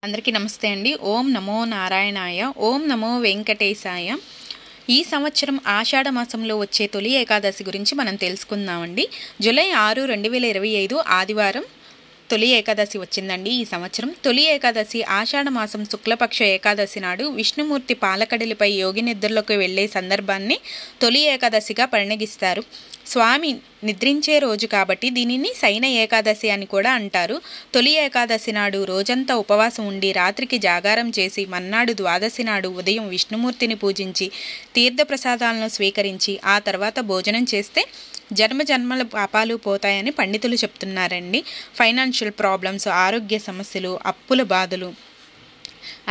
అందరికీ నమస్తే అండి. ఓం నమో నారాయణాయ, ఓం నమో వెంకటేశాయ. ఈ సంవత్సరం ఆషాఢ మాసంలో వచ్చే తొలి ఏకాదశి గురించి మనం తెలుసుకుందామండి. జూలై 6, 2025 ఆదివారం తొలి ఏకాదశి వచ్చిందండి. ఈ సంవత్సరం తొలి ఏకాదశి ఆషాఢ మాసం శుక్లపక్ష ఏకాదశి నాడు విష్ణుమూర్తి పాలకడలిపై యోగి నిద్రలోకి వెళ్లే సందర్భాన్ని తొలి ఏకాదశిగా పరిగణిస్తారు. స్వామి నిద్రించే రోజు కాబట్టి దీనిని శయన ఏకాదశి అని కూడా అంటారు. తొలి ఏకాదశి నాడు రోజంతా ఉపవాసం ఉండి రాత్రికి జాగారం చేసి మన్నాడు ద్వాదశి నాడు ఉదయం విష్ణుమూర్తిని పూజించి తీర్థప్రసాదాలను స్వీకరించి ఆ తర్వాత భోజనం చేస్తే జన్మజన్మల పాపాలు పోతాయని పండితులు చెప్తున్నారండి. ఫైనాన్షియల్ ప్రాబ్లమ్స్, ఆరోగ్య సమస్యలు, అప్పుల బాధలు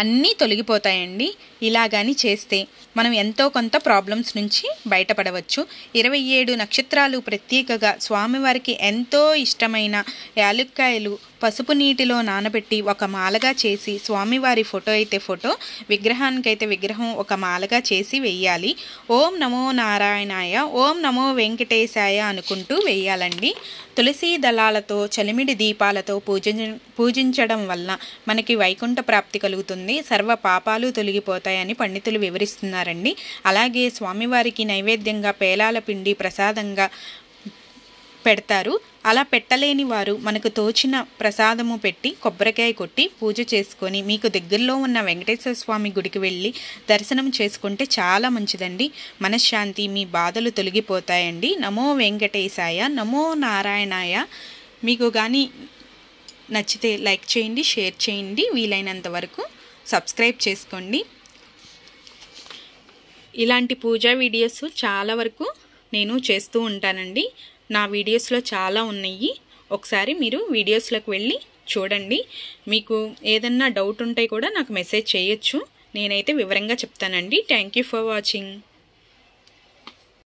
అన్నీ తొలగిపోతాయండి. ఇలాగాని చేస్తే మనం ఎంతో కొంత ప్రాబ్లమ్స్ నుంచి బయటపడవచ్చు. 27 నక్షత్రాలు ప్రత్యేకగా స్వామివారికి ఎంతో ఇష్టమైన యాలుక్కాయలు పసుపు నీటిలో నానబెట్టి ఒక మాలగా చేసి స్వామివారి ఫోటో అయితే ఫోటో, విగ్రహానికైతే విగ్రహం ఒక మాలగా చేసి వెయ్యాలి. ఓం నమో నారాయణాయ, ఓం నమో వెంకటేశాయ అనుకుంటూ వెయ్యాలండి. తులసి దళాలతో చలిమిడి దీపాలతో పూజించడం వల్ల మనకి వైకుంఠ ప్రాప్తి కలుగుతుంది, సర్వ పాపాలు తొలగిపోతాయని పండితులు వివరిస్తున్నారండి. అలాగే స్వామివారికి నైవేద్యంగా పేలాల పిండి ప్రసాదంగా పెడతారు. అలా పెట్టలేని వారు మనకు తోచిన ప్రసాదము పెట్టి కొబ్బరికాయ కొట్టి పూజ చేసుకొని మీకు దగ్గరలో ఉన్న వెంకటేశ్వర స్వామి గుడికి వెళ్ళి దర్శనం చేసుకుంటే చాలా మంచిదండి. మనశ్శాంతి, మీ బాధలు తొలగిపోతాయండి. నమో వెంకటేశాయ, నమో నారాయణాయ. మీకు కానీ నచ్చితే లైక్ చేయండి, షేర్ చేయండి, వీలైనంత వరకు సబ్స్క్రైబ్ చేసుకోండి. ఇలాంటి పూజా వీడియోస్ చాలా వరకు నేను చేస్తూ ఉంటానండి. నా వీడియోస్లో చాలా ఉన్నాయి. ఒకసారి మీరు వీడియోస్లోకి వెళ్ళి చూడండి. మీకు ఏదన్నా డౌట్ ఉంటే కూడా నాకు మెసేజ్ చేయొచ్చు. నేనైతే వివరంగా చెప్తానండి. Thank you for watching.